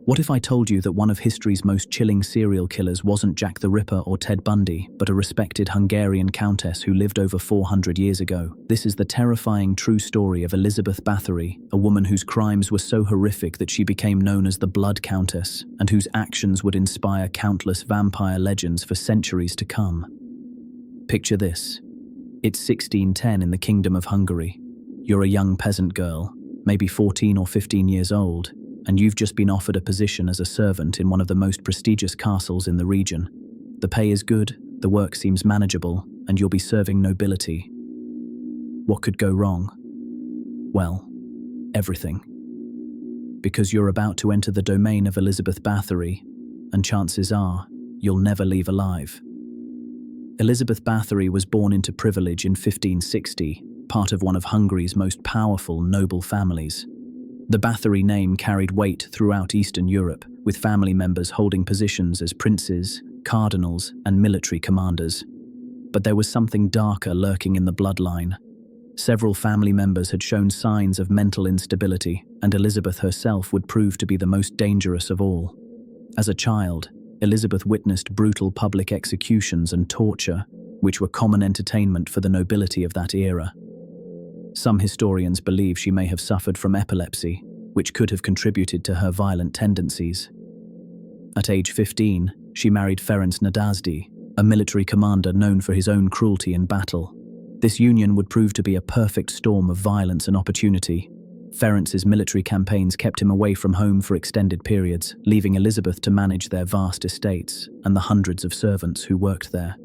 What if I told you that one of history's most chilling serial killers wasn't Jack the Ripper or Ted Bundy, but a respected Hungarian countess who lived over 400 years ago? This is the terrifying true story of Elizabeth Bathory, a woman whose crimes were so horrific that she became known as the Blood Countess, and whose actions would inspire countless vampire legends for centuries to come. Picture this. It's 1610 in the Kingdom of Hungary. You're a young peasant girl, maybe 14 or 15 years old, and you've just been offered a position as a servant in one of the most prestigious castles in the region. The pay is good, the work seems manageable, and you'll be serving nobility. What could go wrong? Well, everything. Because you're about to enter the domain of Elizabeth Bathory, and chances are, you'll never leave alive. Elizabeth Bathory was born into privilege in 1560, part of one of Hungary's most powerful noble families. The Bathory name carried weight throughout Eastern Europe, with family members holding positions as princes, cardinals, and military commanders. But there was something darker lurking in the bloodline. Several family members had shown signs of mental instability, and Elizabeth herself would prove to be the most dangerous of all. As a child, Elizabeth witnessed brutal public executions and torture, which were common entertainment for the nobility of that era. Some historians believe she may have suffered from epilepsy, which could have contributed to her violent tendencies. At age 15, she married Ferenc Nadasdy, a military commander known for his own cruelty in battle. This union would prove to be a perfect storm of violence and opportunity. Ferenc's military campaigns kept him away from home for extended periods, leaving Elizabeth to manage their vast estates and the hundreds of servants who worked there.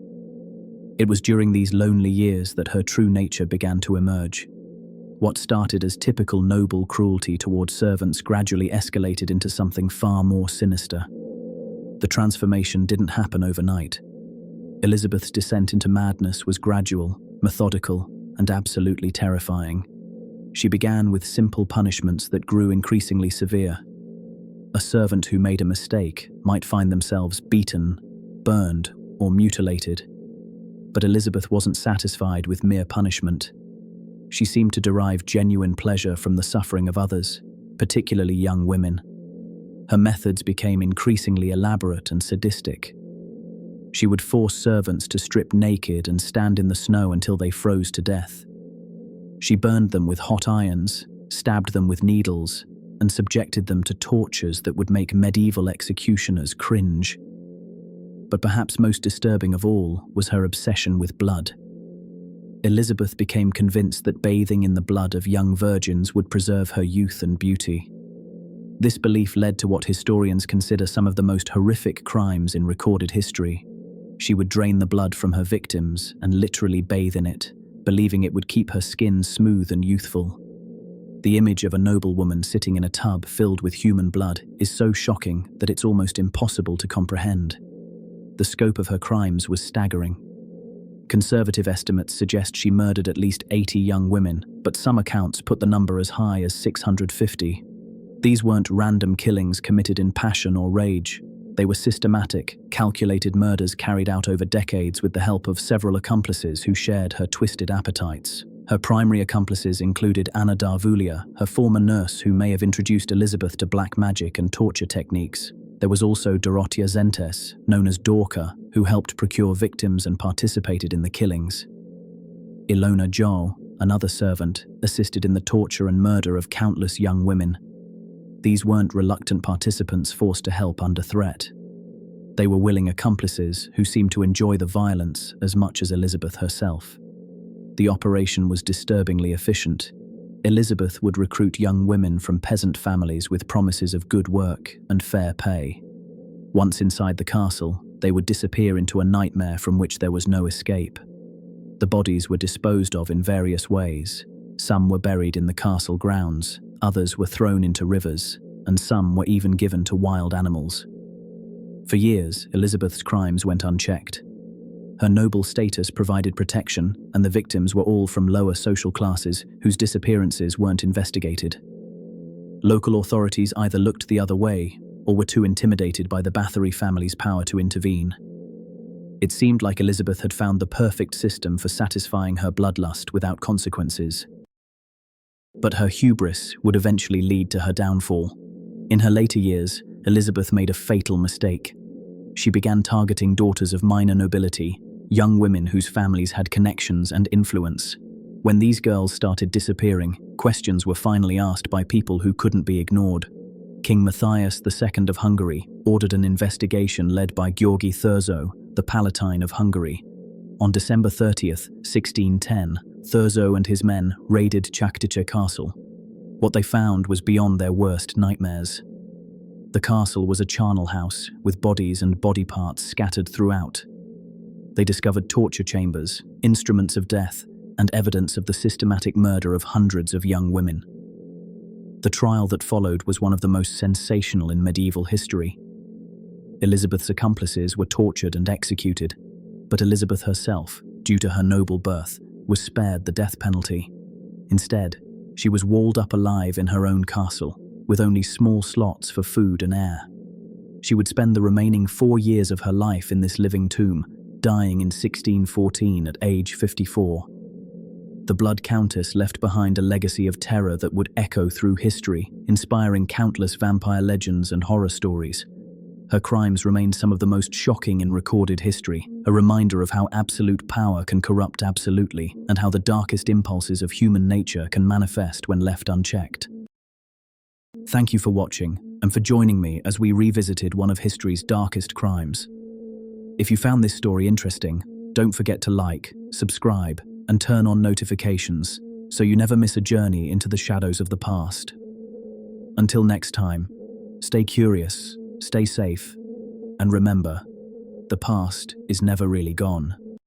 It was during these lonely years that her true nature began to emerge. What started as typical noble cruelty towards servants gradually escalated into something far more sinister. The transformation didn't happen overnight. Elizabeth's descent into madness was gradual, methodical, and absolutely terrifying. She began with simple punishments that grew increasingly severe. A servant who made a mistake might find themselves beaten, burned, or mutilated. But Elizabeth wasn't satisfied with mere punishment. She seemed to derive genuine pleasure from the suffering of others, particularly young women. Her methods became increasingly elaborate and sadistic. She would force servants to strip naked and stand in the snow until they froze to death. She burned them with hot irons, stabbed them with needles, and subjected them to tortures that would make medieval executioners cringe. But perhaps most disturbing of all was her obsession with blood. Elizabeth became convinced that bathing in the blood of young virgins would preserve her youth and beauty. This belief led to what historians consider some of the most horrific crimes in recorded history. She would drain the blood from her victims and literally bathe in it, believing it would keep her skin smooth and youthful. The image of a noblewoman sitting in a tub filled with human blood is so shocking that it's almost impossible to comprehend. The scope of her crimes was staggering. Conservative estimates suggest she murdered at least 80 young women, but some accounts put the number as high as 650. These weren't random killings committed in passion or rage. They were systematic, calculated murders carried out over decades with the help of several accomplices who shared her twisted appetites. Her primary accomplices included Anna Darvulia, her former nurse who may have introduced Elizabeth to black magic and torture techniques. There was also Dorothea Zentes, known as Dorka, who helped procure victims and participated in the killings. Ilona Jo, another servant, assisted in the torture and murder of countless young women. These weren't reluctant participants forced to help under threat. They were willing accomplices who seemed to enjoy the violence as much as Elizabeth herself. The operation was disturbingly efficient. Elizabeth would recruit young women from peasant families with promises of good work and fair pay. Once inside the castle, they would disappear into a nightmare from which there was no escape. The bodies were disposed of in various ways. Some were buried in the castle grounds, others were thrown into rivers, and some were even given to wild animals. For years, Elizabeth's crimes went unchecked. Her noble status provided protection, and the victims were all from lower social classes whose disappearances weren't investigated. Local authorities either looked the other way or were too intimidated by the Bathory family's power to intervene. It seemed like Elizabeth had found the perfect system for satisfying her bloodlust without consequences. But her hubris would eventually lead to her downfall. In her later years, Elizabeth made a fatal mistake. She began targeting daughters of minor nobility, young women whose families had connections and influence. When these girls started disappearing, questions were finally asked by people who couldn't be ignored. King Matthias II of Hungary ordered an investigation led by György Thurzo, the Palatine of Hungary. On December 30th, 1610, Thurzo and his men raided Čachtice Castle. What they found was beyond their worst nightmares. The castle was a charnel house, with bodies and body parts scattered throughout. They discovered torture chambers, instruments of death, and evidence of the systematic murder of hundreds of young women. The trial that followed was one of the most sensational in medieval history. Elizabeth's accomplices were tortured and executed, but Elizabeth herself, due to her noble birth, was spared the death penalty. Instead, she was walled up alive in her own castle, with only small slots for food and air. She would spend the remaining 4 years of her life in this living tomb, dying in 1614 at age 54. The Blood Countess left behind a legacy of terror that would echo through history, inspiring countless vampire legends and horror stories. Her crimes remain some of the most shocking in recorded history, a reminder of how absolute power can corrupt absolutely, and how the darkest impulses of human nature can manifest when left unchecked. Thank you for watching, and for joining me as we revisited one of history's darkest crimes. If you found this story interesting, don't forget to like, subscribe, and turn on notifications, so you never miss a journey into the shadows of the past. Until next time, stay curious, stay safe, and remember, the past is never really gone.